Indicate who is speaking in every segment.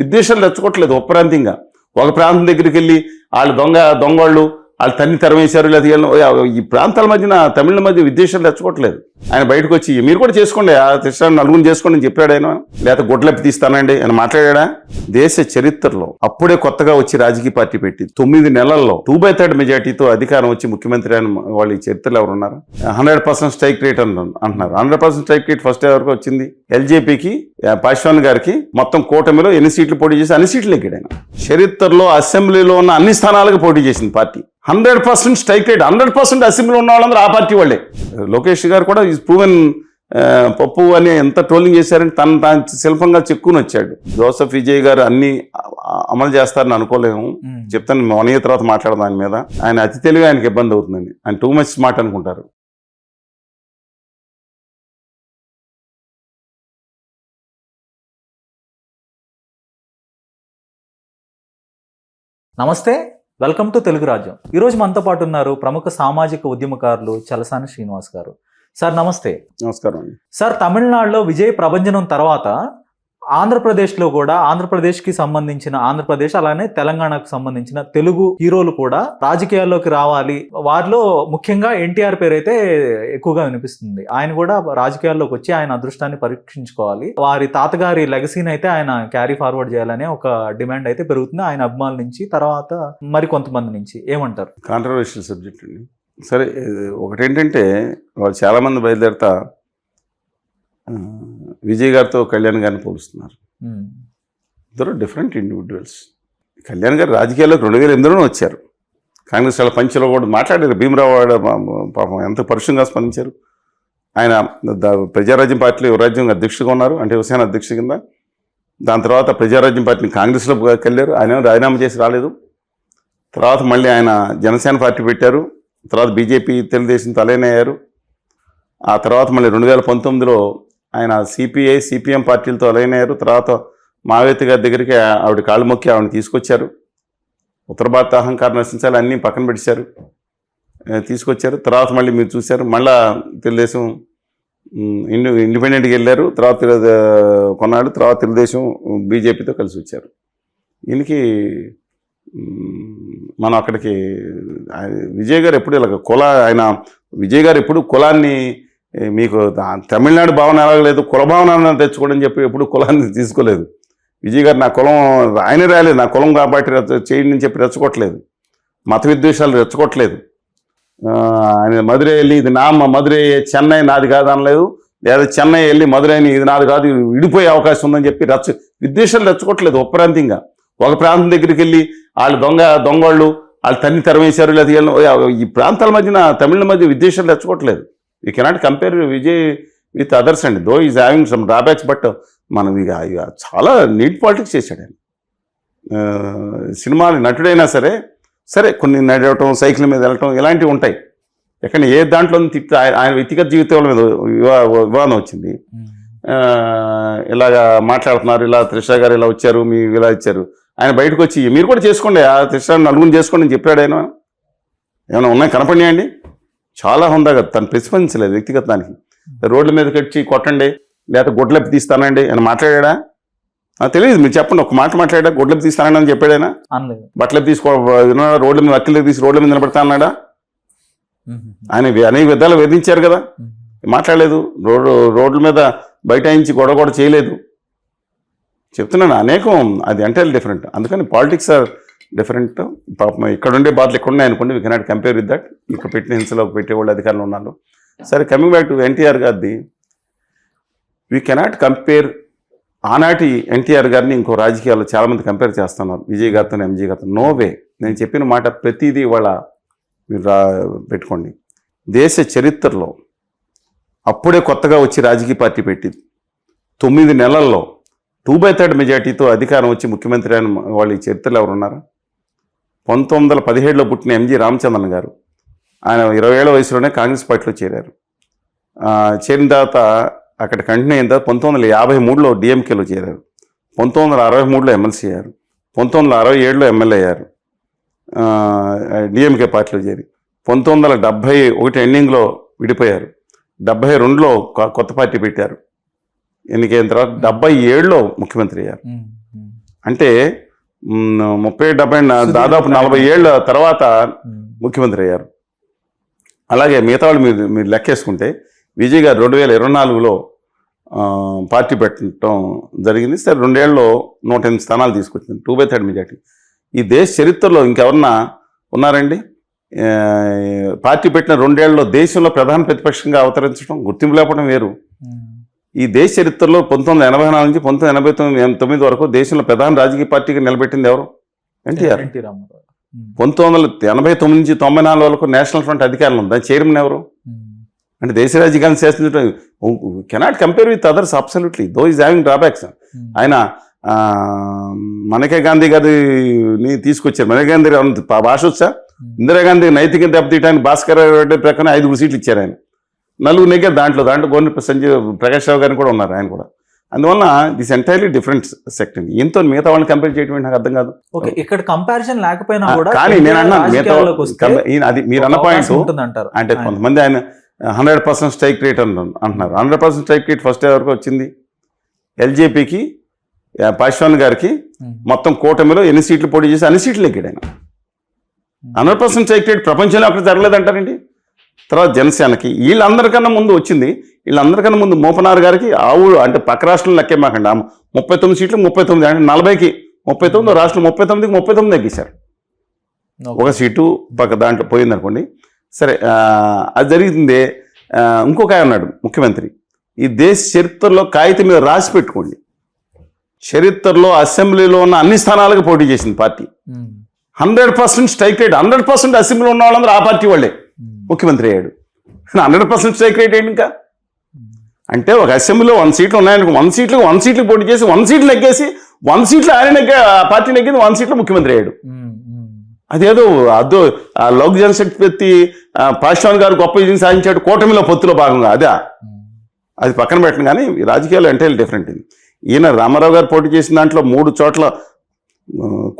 Speaker 1: విద్వేషాలు తెచ్చుకోవట్లేదు ఒప్పరాంతంగా. ఒక ప్రాంతం దగ్గరికి వెళ్ళి వాళ్ళు దొంగవాళ్ళు వాళ్ళు తన్ని తరమేశారు, లేదా ఈ ప్రాంతాల మధ్యన తమిళ మధ్య విద్వేషాలు తెచ్చుకోవట్లేదు. ఆయన బయటకు వచ్చి మీరు కూడా చేసుకోండి, ఆ కృష్ణాన్ని నలుగురు చేసుకోండి అని చెప్పాడు ఆయన, లేకపోతే గుడ్లెప్పి తీస్తానండి అని మాట్లాడా? దేశ చరిత్రలో అప్పుడే కొత్తగా వచ్చి రాజకీయ పార్టీ పెట్టి 9 నెలల్లో 2/3 మెజార్టీతో అధికారం వచ్చి ముఖ్యమంత్రి అని వాళ్ళు ఈ చరిత్రలో ఎవరు ఉన్నారు? 100% స్ట్రైక్ రేట్ అంటున్నారు. 100% స్ట్రైక్ రేట్ ఫస్ట్ ఎవరికి వచ్చింది? ఎల్జేపీకి, పాశ్వాన్ గారికి. మొత్తం కూటమిలో ఎన్ని సీట్లు పోటీ చేసి అన్ని సీట్లు ఎక్కాడు ఆయన. చరిత్రలో అసెంబ్లీలో ఉన్న అన్ని స్థానాలకు పోటీ చేసింది పార్టీ. 100% strike rate. 100% అసెంబ్లీలో ఉన్న వాళ్ళందరూ ఆ పార్టీ వాళ్ళే. లోకేష్ గారు కూడా ఈజ్ ప్రూవెన్ పప్పు అని ఎంత ట్రోలింగ్ చేశారని తాను శిల్పంగా చెక్కుని వచ్చాడు. జోసెఫ్ విజయ్ గారు అన్ని అమలు చేస్తారని అనుకోలేము. చెప్తాను 1 year తర్వాత మాట్లాడదాం ఆయన మీద. ఆయన అతి తెలివి ఆయనకి ఇబ్బంది అవుతుందని. ఆయన టూ మచ్ స్మార్ట్ అనుకుంటారు.
Speaker 2: నమస్తే, వెల్కమ్ టు తెలుగు రాజ్యం. ఈరోజు మనతో పాటు ఉన్నారు ప్రముఖ సామాజిక ఉద్యమకారులు చలసాని శ్రీనివాస్ గారు. సార్ నమస్తే.
Speaker 1: నమస్కారం అండి.
Speaker 2: సార్, తమిళనాడులో విజయ ప్రభంజనం తర్వాత ఆంధ్రప్రదేశ్లో కూడా ఆంధ్రప్రదేశ్కి సంబంధించిన ఆంధ్రప్రదేశ్ అలానే తెలంగాణకు సంబంధించిన తెలుగు హీరోలు కూడా రాజకీయాల్లోకి రావాలి. వారిలో ముఖ్యంగా ఎన్టీఆర్ పేరు అయితే ఎక్కువగా వినిపిస్తుంది. ఆయన కూడా రాజకీయాల్లోకి వచ్చి ఆయన అదృష్టాన్ని పరీక్షించుకోవాలి, వారి తాతగారి లెగసీని అయితే ఆయన క్యారీ ఫార్వర్డ్ చేయాలనే ఒక డిమాండ్ అయితే పెరుగుతుంది ఆయన అభిమానుల నుంచి, తర్వాత మరి కొంతమంది నుంచి. ఏమంటారు?
Speaker 1: కాంట్రవర్షియల్ సబ్జెక్ట్ అండి. సరే, ఒకటేంటంటే వాళ్ళు చాలామంది బయలుదేరుతా విజయ్ గారితో కళ్యాణ్ గారిని పోలుస్తున్నారు. ఇద్దరు డిఫరెంట్ ఇండివిజువల్స్. కళ్యాణ్ గారు రాజకీయాల్లోకి 2008లోనే వచ్చారు. కాంగ్రెస్ వాళ్ళ పంచలో కూడా మాట్లాడారు. భీమరావు పాపం ఎంత పరుషంగా స్పందించారు. ఆయన ప్రజారాజ్యం పార్టీలో యువరాజ్యం అధ్యక్షుడిగా ఉన్నారు, అంటే యువసేన అధ్యక్షుడి కింద. దాని తర్వాత ప్రజారాజ్యం పార్టీని కాంగ్రెస్లో వెళ్ళారు. ఆయన రాజీనామా చేసి రాలేదు. తర్వాత మళ్ళీ ఆయన జనసేన పార్టీ పెట్టారు. తర్వాత బీజేపీ తెలుగుదేశంతో అలైన్ అయ్యారు. ఆ తర్వాత మళ్ళీ 2019లో ఆయన సిపిఐ సిపిఎం పార్టీలతో అలైన్ అయ్యారు. తర్వాత మాయావతి గారి దగ్గరికి ఆవిడ కాళ్ళు మొక్కి ఆవిడని తీసుకొచ్చారు. ఉత్తర భారత అహంకారం నశించాలి అన్నీ పక్కన పెట్టారు, తీసుకొచ్చారు. తర్వాత మళ్ళీ మీరు చూశారు, మళ్ళా తెలుగుదేశం ఇండిపెండెంట్గా వెళ్ళారు. తర్వాత కొన్నాళ్ళు తర్వాత తెలుగుదేశం బీజేపీతో కలిసి వచ్చారు. ఈయనకి మనం అక్కడికి విజయ్ గారు ఎప్పుడు ఇలాగ ఆయన విజయ్ గారు ఎప్పుడు కులాన్ని మీకు తమిళనాడు భావన ఎలాగలేదు, కుల భావన తెచ్చుకోవడం చెప్పి ఎప్పుడు కులాన్ని తీసుకోలేదు. విజయ్ గారు నా కులం ఆయనే రాలేదు, నా కులం కాబట్టి చేయండి అని చెప్పి రెచ్చగొట్టలేదు, మత విద్వేషాలు రెచ్చగొట్టలేదు. ఆయన మధురై వెళ్ళి ఇది నా మధురై చెన్నై నాది కాదు అనలేదు, లేదా చెన్నై వెళ్ళి మధురైని ఇది నాది కాదు విడిపోయే అవకాశం ఉందని చెప్పి విద్వేషాలు రెచ్చగొట్టలేదు ఒప్పరాంతంగా. ఒక ప్రాంతం దగ్గరికి వెళ్ళి వాళ్ళు దొంగవాళ్ళు వాళ్ళు తన్ని తరమేశారు, లేదా ఈ ప్రాంతాల మధ్యన తమిళ మధ్య విద్వేషాలు తెచ్చుకోవట్లేదు. You cannot compare Vijay with others అండి. Though is having some drawbacks, but మనం ఇక చాలా నీట్ పాలిటిక్స్ చేశాడు ఆయన. సినిమాలు నటుడైనా సరే కొన్ని నడవటం, సైకిల్ మీద వెళ్ళటం ఇలాంటివి ఉంటాయి. ఎక్కడ ఏ దాంట్లో తిప్పి ఆయన వ్యక్తిగత జీవితాల మీద వివాదం వచ్చింది. ఇలాగా మాట్లాడుతున్నారు, ఇలా త్రిష గారు ఇలా వచ్చారు, మీ ఇలా ఇచ్చారు. ఆయన బయటకు వచ్చి మీరు కూడా చేసుకోండి, ఆ త్రిషాన్ని నలుగురు చేసుకోండి అని చెప్పాడు ఆయన. ఏమైనా ఉన్నాయి కనపడినాయండి? చాలా హుందాగా తను ప్రతిస్పందించలేదు వ్యక్తిగతానికి. రోడ్ల మీదకి వచ్చి కొట్టండి, లేకపోతే గుడ్లెప్పి తీస్తానండి అని మాట్లాడా? తెలియదు, మీరు చెప్పండి. ఒక మాట మాట్లాడా, గుడ్లెప్పి తీస్తానండి అని చెప్పాడు ఆయన. బట్టలెప్పి రోడ్ల మీద అక్కలకి తీసి రోడ్ల మీద నిలబడతా అన్నాడా? ఆయన అనేక విధాలు వేధించారు కదా, మాట్లాడలేదు. రోడ్ల మీద బైఠాయించి గొడవ కూడా చేయలేదు. చెప్తున్నాను అనేకం, అది అంటే డిఫరెంట్. అందుకని పాలిటిక్స్ ఆర్ డిఫరెంట్. పాపం ఇక్కడ ఉండే బాధలు ఎక్కడ ఉన్నాయి అనుకోండి, we cannot compare with that. ఇక్కడ పెట్టిన హింసలో పెట్టేవాళ్ళు అధికారులు ఉన్నారు. సరే, కమింగ్ బ్యాక్ టు ఎన్టీఆర్ గారిది, వీ కెనాట్ కంపేర్. ఆనాటి ఎన్టీఆర్ గారిని ఇంకో రాజకీయాల్లో చాలామంది కంపేర్ చేస్తున్నారు విజయ్ గారితో, ఎంజీ గారితో. No way. నేను చెప్పిన మాట ప్రతిదీ ఇవాళ మీరు పెట్టుకోండి. దేశ చరిత్రలో అప్పుడే కొత్తగా వచ్చి రాజకీయ పార్టీ పెట్టి 9 నెలల్లో 2/3 మెజార్టీతో అధికారం వచ్చి ముఖ్యమంత్రి అని వాళ్ళు ఈ చరిత్రలో ఎవరు ఉన్నారు? 1917లో పుట్టిన ఎంజి రామచంద్రన్ గారు, ఆయన 20 ఏళ్ల వయసులోనే కాంగ్రెస్ పార్టీలో చేరారు. చేరిన తర్వాత అక్కడ కంటిన్యూ అయిన తర్వాత 1953లో డిఎంకేలో చేరారు. 1963లో ఎమ్మెల్సీ అయ్యారు. 1967లో ఎమ్మెల్యే అయ్యారు డిఎంకే పార్టీలో చేరి. 1971 ఎండింగ్లో విడిపోయారు. 72లో కొత్త పార్టీ పెట్టారు. ఎన్నికైన తర్వాత 77లో ముఖ్యమంత్రి అయ్యారు. అంటే 30-70 దాదాపు 40 ఏళ్ళ తర్వాత ముఖ్యమంత్రి అయ్యారు. అలాగే మిగతా వాళ్ళు మీరు లెక్కేసుకుంటే విజయ్ గారు 2024లో పార్టీ పెట్టడం జరిగింది. సరే 2 ఏళ్ళలో 108 స్థానాలు తీసుకొచ్చింది, 2/3 మెజార్టీ. ఈ దేశ చరిత్రలో ఇంకెవరన్నా ఉన్నారండి? పార్టీ పెట్టిన 2 ఏళ్లలో దేశంలో ప్రధాన ప్రతిపక్షంగా అవతరించడం, గుర్తింపు లేకపోవడం వేరు. ఈ దేశ చరిత్రలో 1984 నుంచి 1989 వరకు దేశంలో ప్రధాన రాజకీయ పార్టీగా నిలబెట్టింది ఎవరు? ఎన్టీఆర్. 1989 నుంచి 94 వరకు నేషనల్ ఫ్రంట్ అధికారంలో ఉంది, దాని చైర్మన్ ఎవరు? అంటే దేశ రాజకీయాన్ని శాసించడం cannot compare with others absolutely, though is having drawbacks. ఆయన మనకే గాంధీ గారిని తీసుకొచ్చారు. మనకే గాంధీ భాష వచ్చా? ఇందిరాగాంధీ నైతిక దెబ్బతీయడానికి భాస్కర్ రెడ్డి ప్రక్కన 5 సీట్లు ఇచ్చారు ఆయన, 4 నెగ్గారు. దాంట్లో గవర్నర్ ప్రకాష్ రావు గారిని కూడా ఉన్నారు ఆయన కూడా. అందువల్ల దిస్ ఎంటైర్లీ డిఫరెంట్ సెక్ట్ అండి. ఎంతో మిగతా వాళ్ళని కంపేర్ చేయడం నాకు అర్థం కాదు.
Speaker 2: ఇక్కడ కంపారిజన్ లేకపోయినా కూడా
Speaker 1: కానీ నేను అన్నాను అది మీరు అన్న పాయింట్ అంటే కొంతమంది ఆయన 100% స్ట్రైక్ రేట్ అంటున్నారు. 100% స్ట్రైక్ రేట్ ఫస్ట్ వరకు వచ్చింది ఎల్జేపీకి, పాశ్వాన్ గారికి. మొత్తం కూటమిలో ఎన్ని సీట్లు పోటీ చేసి అన్ని సీట్లు ఎక్కాడు ఆయన. 100% స్ట్రైక్ రేట్ ప్రపంచంలో అక్కడ జరగలేదంటారండి. తర్వాత జనసేనకి వీళ్ళందరికన్నా ముందు వచ్చింది. వీళ్ళందరికన్నా ముందు మోపనార్ గారికి అంటే పక్క రాష్ట్రంలో లెక్కే మాకండి 39 సీట్లు 39 అంటే 40కి 39, రాష్ట్రం 39కి 39 తగ్గించారు. ఒక సీటు పక్క దాంట్లో పోయింది అనుకోండి. సరే అది జరిగింది. ఇంకొక ఆయన ఉన్నాడు ముఖ్యమంత్రి, ఈ దేశ చరిత్రలో కాగితం మీద రాసి పెట్టుకోండి, చరిత్రలో అసెంబ్లీలో ఉన్న అన్ని స్థానాలకు పోటీ చేసింది పార్టీ. 100% స్ట్రైక్ రేట్, 100% అసెంబ్లీలో ఉన్న వాళ్ళందరూ ఆ పార్టీ వాళ్ళే ముఖ్యమంత్రి అయ్యాడు. 100% స్ట్రైక్ రేట్ ఏంటి ఇంకా? అంటే ఒక అసెంబ్లీలో 1 సీట్లు ఉన్నాయనుకో, 1 సీట్లు పోటీ చేసి 1 సీట్లు నెగ్గేసి 1 సీట్లు ఆయన పార్టీ నెగ్గింది, 1 సీట్లో ముఖ్యమంత్రి అయ్యాడు. అదేదో లోక్ జనశక్తి పాశ్వాన్ గారు గొప్ప విజయం సాధించాడు కూటమిలో పొత్తులో భాగంగా, అది పక్కన పెట్టను. కానీ రాజకీయాలు ఎంటైర్లీ డిఫరెంట్. ఈయన రామారావు గారు పోటీ చేసిన దాంట్లో 3 చోట్ల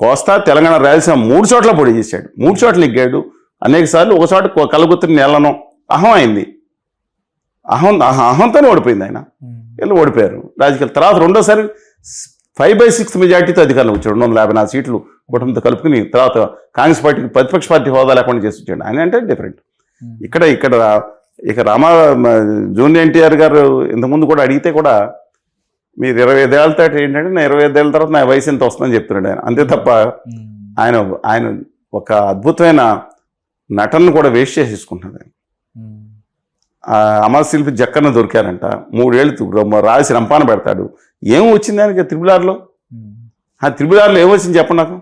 Speaker 1: కోస్తా, తెలంగాణ, రాయలసీమ 3 చోట్ల పోటీ చేశాడు, 3 చోట్ల నెగ్గాడు అనేక సార్లు. ఒక చోట కలగుత్తిని నెలను అహం అయింది, అహంతోనే ఓడిపోయింది ఆయన, వీళ్ళు ఓడిపోయారు రాజకీయాలు. తర్వాత రెండోసారి 5/6 మెజార్టీతో అధికారంలో వచ్చాడు, 254 సీట్లు కుటుంబంతో కలుపుకుని. తర్వాత కాంగ్రెస్ పార్టీకి ప్రతిపక్ష పార్టీ హోదా లేకుండా చేసి వచ్చాడు ఆయన. అంటే డిఫరెంట్. ఇక జూనియర్ ఎన్టీఆర్ గారు ఇంతకుముందు కూడా అడిగితే కూడా మీరు 25 ఏళ్ళతో ఏంటంటే నా 25 ఏళ్ళ తర్వాత నా వయసు ఎంత వస్తుందని చెప్తున్నాడు ఆయన. అంతే తప్ప ఆయన ఒక అద్భుతమైన నటనను కూడా వేస్ట్ చేసేసుకుంటున్నాడు ఆయన. అమర శిల్పి జక్కన్న దొరికారంట, 3 ఏళ్ళు రాసి రంపాన పెడతాడు. ఏం వచ్చింది ఆయనకి త్రిబులార్లో? ఆ త్రిబులార్లో ఏమొచ్చింది చెప్పండి నాకు.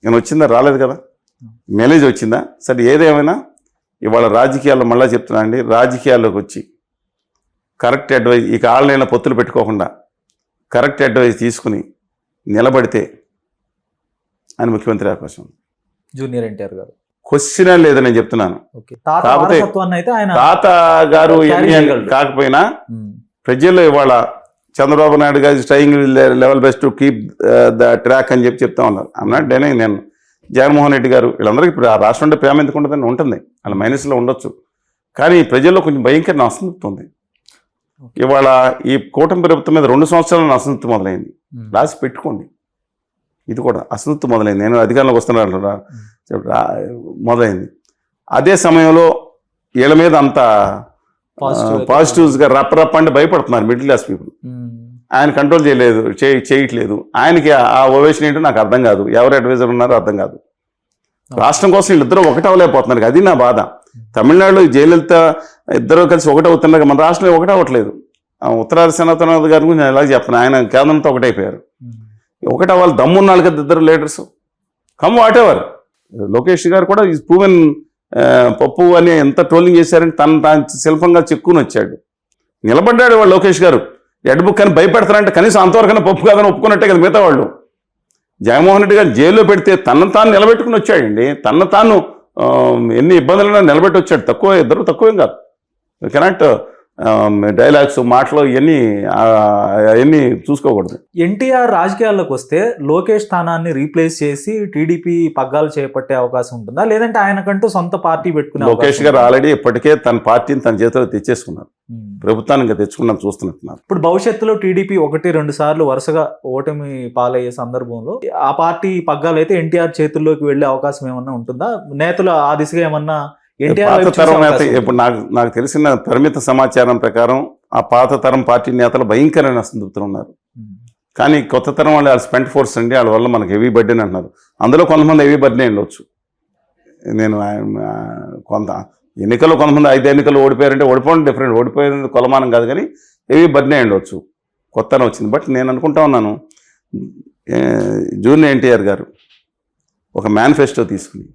Speaker 1: నేను వచ్చిందా? రాలేదు కదా. మైలేజ్ వచ్చిందా? సరే ఏదేమైనా ఇవాళ రాజకీయాల్లో మళ్ళీ చెప్తున్నా అండి, రాజకీయాల్లోకి వచ్చి కరెక్ట్ అడ్వైజ్, ఇక ఆన్లైన్లో పొత్తులు పెట్టుకోకుండా కరెక్ట్ అడ్వైజ్ తీసుకుని నిలబడితే ఆయన ముఖ్యమంత్రి అవకాశం.
Speaker 2: జూనియర్ ఎన్టీఆర్ గారు
Speaker 1: క్వశ్చన్ లేదని నేను చెప్తున్నాను. కాకపోతే తాత గారు కాకపోయినా ప్రజల్లో ఇవాళ చంద్రబాబు నాయుడు గారు trying level best to keep the track అని చెప్తా ఉన్నారు. I'm not denying. నేను జగన్మోహన్ రెడ్డి గారు వీళ్ళందరికీ ఇప్పుడు ఆ రాష్ట్రం అంటే ప్రేమ ఎందుకు ఉంటుందని ఉంటుంది, వాళ్ళ మైనస్లో ఉండొచ్చు. కానీ ప్రజల్లో కొంచెం భయంకరమైన అసంతృప్తి ఉంది. ఇవాళ ఈ కూటమి ప్రభుత్వం మీద 2 సంవత్సరాల అసంతృప్తి మొదలైంది. రాసి పెట్టుకోండి, ఇది కూడా అసంతృప్తి మొదలైంది. నేను అధికారంలోకి వస్తున్నాను మొదలైంది. అదే సమయంలో వీళ్ళ మీద అంత పాజిటివ్స్గా రప్ప అంటే భయపడుతున్నారు మిడిల్ క్లాస్ పీపుల్. ఆయన కంట్రోల్ చేయట్లేదు. ఆయనకి ఆ ఓవేషన్ ఏంటో నాకు అర్థం కాదు, ఎవరు అడ్వైజర్ ఉన్నారో అర్థం కాదు. రాష్ట్రం కోసం వీళ్ళిద్దరూ ఒకటవలేకపోతున్నారు, అది నా బాధ. తమిళనాడులో జయలలిత ఇద్దరు కలిసి ఒకటవుతున్నారు, మన రాష్ట్రంలో ఒకటవట్లేదు. ఉత్తరాది సనాతననాథ్ గారి గురించి నేను ఎలాగ చెప్పను, ఆయన కేంద్రంతో ఒకటైపోయారు. ఒకటవ్వాలి దమ్మున్నాళ్ళు కదా ఇద్దరు leaders. Come what ever. Lokesh గారు కూడా ఈజ్ ప్రూవెన్ పప్పు అని ఎంత ట్రోలింగ్ చేశారని తాను శిల్పంగా చెక్కుని వచ్చాడు, నిలబడ్డాడు. వాడు లోకేష్ గారు రెడ్ బుక్ అని భయపెడతారంటే కనీసం అంతవరకైనా పప్పు కాదని ఒప్పుకున్నట్టే కదా మిగతా వాళ్ళు. జగన్మోహన్ రెడ్డి గారు జైల్లో పెడితే తనను తాను నిలబెట్టుకుని వచ్చాడండి. తాను ఎన్ని ఇబ్బందులైనా నిలబెట్టి వచ్చాడు. ఇద్దరు తక్కువేం కాదు. కెనాట్ డైలాగ్స్ మాటలు ఇవన్నీ అవన్నీ చూసుకోకూడదు.
Speaker 2: ఎన్టీఆర్ రాజకీయాల్లోకి వస్తే లోకేష్ స్థానాన్ని రీప్లేస్ చేసి టీడీపీ పగ్గాలు చేపట్టే అవకాశం ఉంటుందా, లేదంటే ఆయనకంటూ సొంత పార్టీ పెట్టుకునే
Speaker 1: లోకేష్ గారు ఆల్రెడీ ఇప్పటికే తన పార్టీని తన చేతిలో తెచ్చేసుకున్నారు, ప్రభుత్వాన్ని ఇంకా తెచ్చుకున్నాం చూస్తున్నట్టున్నారు.
Speaker 2: ఇప్పుడు భవిష్యత్తులో టీడీపీ 1-2 సార్లు వరుసగా ఓటమి పాలయ్యే సందర్భంలో ఆ పార్టీ పగ్గాలు అయితే ఎన్టీఆర్ చేతుల్లోకి వెళ్లే అవకాశం ఏమన్నా ఉంటుందా? నేతలు ఆ దిశగా ఏమన్నా
Speaker 1: పాత తరం నేత ఇప్పుడు నాకు తెలిసిన పరిమిత సమాచారం ప్రకారం ఆ పాత తరం పార్టీ నేతలు భయంకరమైన అసంతృప్తులు ఉన్నారు. కానీ కొత్త తరం వాళ్ళు స్పెంట్ ఫోర్స్ అండి, వాళ్ళ వల్ల మనకు హెవీ బర్డెన్ అంటున్నారు. అందులో కొంతమంది హెవీ బర్డెన్ ఉండొచ్చు. నేను కొంత ఎన్నికల్లో కొంతమంది 5 ఎన్నికలు ఓడిపోయారంటే ఓడిపోవడం డిఫరెంట్, ఓడిపోయేది కొలమానం కాదు, కానీ హెవీ బర్డెన్ ఉండొచ్చు, కొత్తనే వచ్చింది. బట్ నేను అనుకుంటా ఉన్నాను జూనియర్ ఎన్టీఆర్ గారు ఒక మేనిఫెస్టో తీసుకుని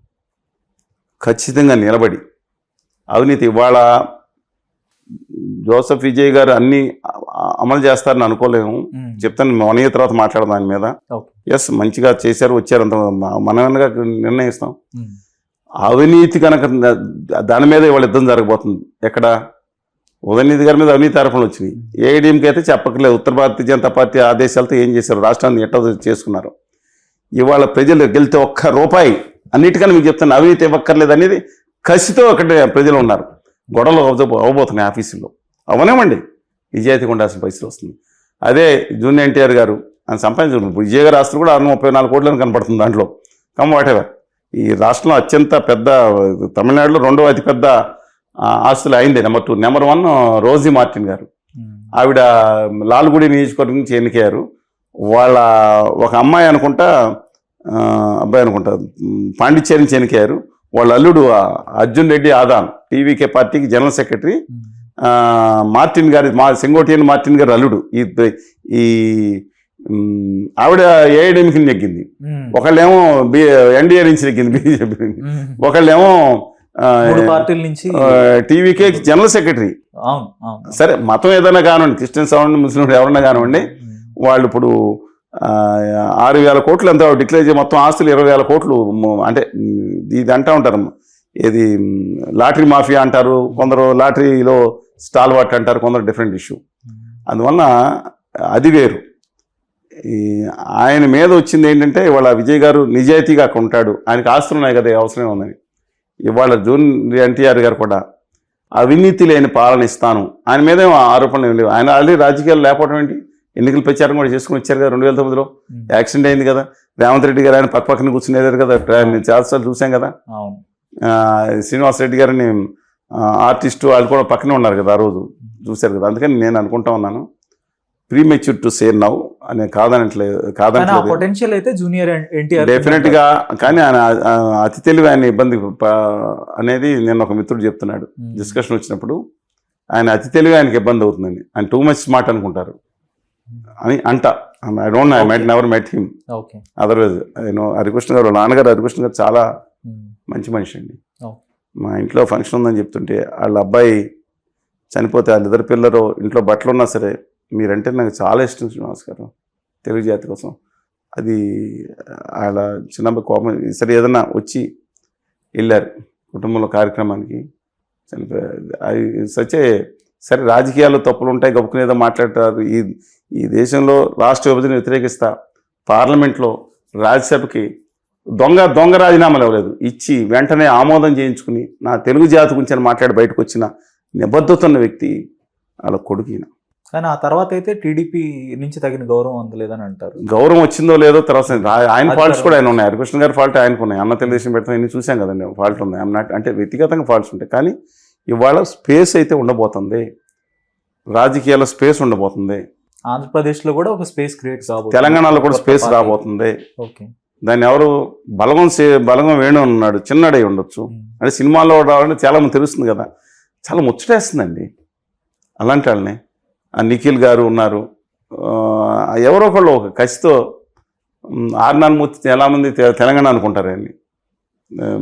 Speaker 1: ఖచ్చితంగా నిలబడి అవినీతి ఇవాళ జోసెఫ్ విజయ్ గారు అన్ని అమలు చేస్తారని అనుకోలేము. చెప్తాను 1 year తర్వాత మాట్లాడదాం దాని మీద. ఎస్ మంచిగా చేశారు, వచ్చారు, అంత మనగా నిర్ణయిస్తాం. అవినీతి కనుక దాని మీద ఇవాళ యుద్ధం జరగబోతుంది. ఎక్కడ ఉదయనిధి గారి మీద అవినీతి ఆరోపణలు వచ్చినాయి. ఏఐడిఎంకి అయితే చెప్పకలేదు, ఉత్తర భారతీయ జనతా పార్టీ ఆదేశాలతో ఏం చేశారు, రాష్ట్రాన్ని ఎట్లా చేసుకున్నారు. ఇవాళ ప్రజలు గెలితే ఒక్క రూపాయి అన్నిటికన్నా మీకు చెప్తాను అవినీతి ఇవ్వక్కర్లేదు అనేది కసితో అక్కడ ప్రజలు ఉన్నారు. గొడవలు అవ్వబోతున్నాయి ఆఫీసుల్లో, అవనేమండి నిజాయితీ ఉండాల్సిన పరిస్థితి వస్తుంది. అదే జూనియర్ ఎన్టీఆర్ గారు ఆయన సంపాదించారు. విజయ్ గారు ఆస్తులు కూడా 34 కోట్లని కనపడుతుంది దాంట్లో. వాటెవర్ ఈ రాష్ట్రంలో అత్యంత పెద్ద, తమిళనాడులో 2వ అతిపెద్ద ఆస్తులు అయింది. నెంబర్ 2. నెంబర్ 1 రోజీ మార్టిన్ గారు. ఆవిడ లాల్గుడి నియోజకవర్గం నుంచి ఎన్నికయ్యారు. వాళ్ళ ఒక అమ్మాయి అనుకుంటా, అబ్బాయి అనుకుంటా, పాండిచ్చేరి నుంచి ఎన్నికయ్యారు. వాళ్ళ అల్లుడు అర్జున్ రెడ్డి ఆదాన్ టీవీకే పార్టీకి జనరల్ సెక్రటరీ. మార్టిన్ గారి సెంగోటియన్ మార్టిన్ గారి అల్లుడు. ఈ ఆవిడ ఏఐడిఎంకి నెగ్గింది, ఒకళ్ళేమో ఎన్డీఏ నుంచి నెగ్గింది బీజేపీ, ఒకళ్ళేమో టీవీకే జనరల్ సెక్రటరీ. సరే మతం ఏదైనా కానివ్వండి, క్రిస్టియన్స్ అవ్వండి, ముస్లింలు ఎవరన్నా కానివ్వండి, వాళ్ళు ఇప్పుడు 6,000 కోట్లు ఎంత డిక్లేర్ చేసి మొత్తం ఆస్తులు 20,000 కోట్లు. అంటే ఇది అంటూ ఉంటారు, ఏది లాటరీ మాఫియా అంటారు, కొందరు లాటరీలో స్టాల్ వాట్ అంటారు, కొందరు డిఫరెంట్ ఇష్యూ. అందువలన అది వేరు. ఆయన మీద వచ్చింది ఏంటంటే ఇవాళ విజయ్ గారు నిజాయితీగా ఉంటాడు, ఆయనకు ఆస్తులు ఉన్నాయి కదా, అవసరమే ఉందని. ఇవాళ జూనియర్ ఎన్టీఆర్ గారు కూడా అవినీతి లేని పాలన ఇస్తాను, ఆయన మీద ఆరోపణలు ఏం లేవు. ఆయన ఆల్రెడీ రాజకీయాలు లేకపోవడం ఏంటి, ఎన్నికల ప్రచారం కూడా చేసుకుని వచ్చారు కదా. 2009లో యాక్సిడెంట్ అయింది కదా, రేవంత్ రెడ్డి గారు ఆయన పక్కన కూర్చునేదారు కదా, చాలాసార్లు చూసాం కదా. శ్రీనివాస్ రెడ్డి గారిని ఆర్టిస్టు వాళ్ళు కూడా పక్కనే ఉన్నారు కదా, ఆ రోజు చూశారు కదా. అందుకని నేను అనుకుంటా ఉన్నాను ప్రీమెచ్యూర్ టు సే నౌ అనే కాదనట్లేదు
Speaker 2: పొటెన్షియల్ అయితే జూనియర్ ఎన్టీఆర్
Speaker 1: డెఫినెట్ గా. కానీ ఆయన అతి తెలివి ఆయన ఇబ్బంది అనేది నేను ఒక మిత్రుడు చెప్తున్నాడు డిస్కషన్ వచ్చినప్పుడు, ఆయన అతి తెలివి ఆయనకి ఇబ్బంది అవుతుందని, ఆయన టూ మచ్ స్మార్ట్ అనుకుంటారు అని అంట. I don't know, I might never met him, otherwise Harikrishna గారు నాన్నగారు హరికృష్ణ గారు చాలా మంచి మనిషి అండి. మా ఇంట్లో ఫంక్షన్ ఉందని చెప్తుంటే వాళ్ళ అబ్బాయి చనిపోతే వాళ్ళిద్దరు పిల్లలు ఇంట్లో బట్టలు ఉన్నా సరే, మీరంటే నాకు చాలా ఇష్టం శ్రీనివాస్ గారు, తెలుగు జాతి కోసం. అది వాళ్ళ చిన్నబ్బాయి కోపం సరే ఏదన్నా వచ్చి వెళ్ళారు కుటుంబంలో కార్యక్రమానికి, చనిపోయారు. సచ్చే సరే రాజకీయాల్లో తప్పులు ఉంటాయి, గొప్పకునేదో మాట్లాడతారు. ఈ దేశంలో రాష్ట్ర విభజన వ్యతిరేకిస్తా పార్లమెంట్లో రాజ్యసభకి దొంగ రాజీనామాలు ఇవ్వలేదు, ఇచ్చి వెంటనే ఆమోదం చేయించుకుని నా తెలుగు జాతి గురించి అని మాట్లాడి బయటకు వచ్చిన నిబద్ధత ఉన్న వ్యక్తి వాళ్ళ కొడుకు.
Speaker 2: కానీ ఆ తర్వాత అయితే టీడీపీ నుంచి తగిన గౌరవం అందలేదని అంటారు.
Speaker 1: గౌరవం వచ్చిందో లేదో తర్వాత ఆయన ఫాల్ట్స్ కూడా ఆయన ఉన్నాయి, హరికృష్ణ గారి ఫాల్ట్ ఆయనకు ఉన్నాయి. అన్న తెలుగుదేశం పెడతాం ఇన్ని చూసాం కదండి, ఫాల్ట్ ఉన్నాయి. అంటే వ్యక్తిగతంగా ఫాల్ట్స్ ఉంటాయి, కానీ ఇవాళ స్పేస్ అయితే ఉండబోతుంది, రాజకీయాల్లో స్పేస్ ఉండబోతుంది.
Speaker 2: ఆంధ్రప్రదేశ్లో కూడా ఒక స్పేస్ క్రియేట్ కాబోతుంది,
Speaker 1: తెలంగాణలో కూడా స్పేస్ రాబోతుంది. దాన్ని ఎవరు బలగం వేణు ఉన్నాడు, చిన్నడై ఉండొచ్చు. అంటే సినిమాల్లో రావాలంటే చాలా మంది తెలుస్తుంది కదా, చాలా ముచ్చటేస్తుందండి అలాంటి వాళ్ళని. నిఖిల్ గారు ఉన్నారు, ఎవరో ఒకళ్ళు ఒక కసితో ఆర్నాన్మూర్తి చాలా మంది తెలంగాణ అనుకుంటారు ఆయన్ని.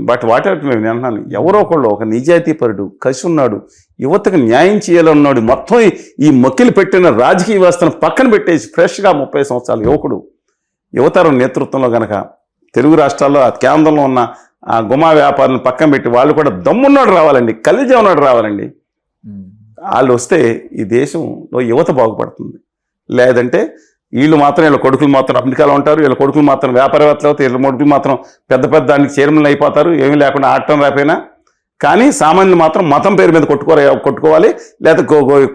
Speaker 1: బట్ వాటెవర్ మేము నేను అన్నాను, ఎవరో ఒకళ్ళు ఒక నిజాయితీపరుడు కసి ఉన్నాడు, యువతకు న్యాయం చేయాలన్నాడు. మొత్తం ఈ మొక్కిలు పెట్టిన రాజకీయ వ్యవస్థను పక్కన పెట్టేసి ఫ్రెష్గా 30 సంవత్సరాల యువకుడు యువతరం నేతృత్వంలో కనుక తెలుగు రాష్ట్రాల్లో కేంద్రంలో ఉన్న ఆ గుమా వ్యాపారులను పక్కన పెట్టి వాళ్ళు కూడా దమ్మున్నాడు రావాలండి, కలిజే ఉన్నాడు రావాలండి. వాళ్ళు వస్తే ఈ దేశంలో యువత బాగుపడుతుంది. లేదంటే వీళ్ళు మాత్రం వీళ్ళ కొడుకులు మాత్రం అమెరికాలో ఉంటారు, వీళ్ళ కొడుకులు మాత్రం వ్యాపారవేత్తలు అవుతారు, వీళ్ళ కొడుకులు మాత్రం పెద్ద పెద్ద దానికి చైర్మన్లు అయిపోతారు, ఏమీ లేకుండా ఆడటం రాకపోయినా. కానీ సామాన్యులు మాత్రం మతం పేరు మీద కొట్టుకోవాలి, లేదా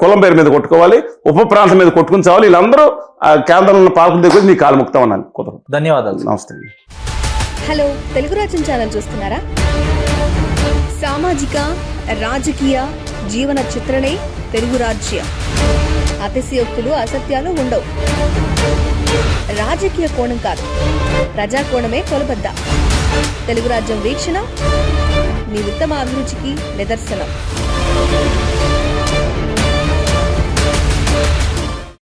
Speaker 1: కులం పేరు మీద కొట్టుకోవాలి, ఉప ప్రాంతం మీద కొట్టుకుని చావాలి. వీళ్ళందరూ ఆ కేంద్రంలో పాలకుల దగ్గర నీ కాలు ముక్తం అన్నాను. కుదరదు.
Speaker 2: ధన్యవాదాలు.
Speaker 1: నమస్తే.
Speaker 3: హలో, తెలుగు రాజ్యం ఛానల్ చూస్తున్నారా? సామాజిక, రాజకీయ, జీవన చిత్రణే తెలుగు రాజ్యం. అతిశయోక్తులు, అసత్యాలు ఉండవు. రాజకీయ కోణం కాదు, ప్రజా కోణమే కొలబద్ద. తెలుగు రాజ్యం వీక్షణ మీ ఉత్తమ అభిరుచికి నిదర్శనం.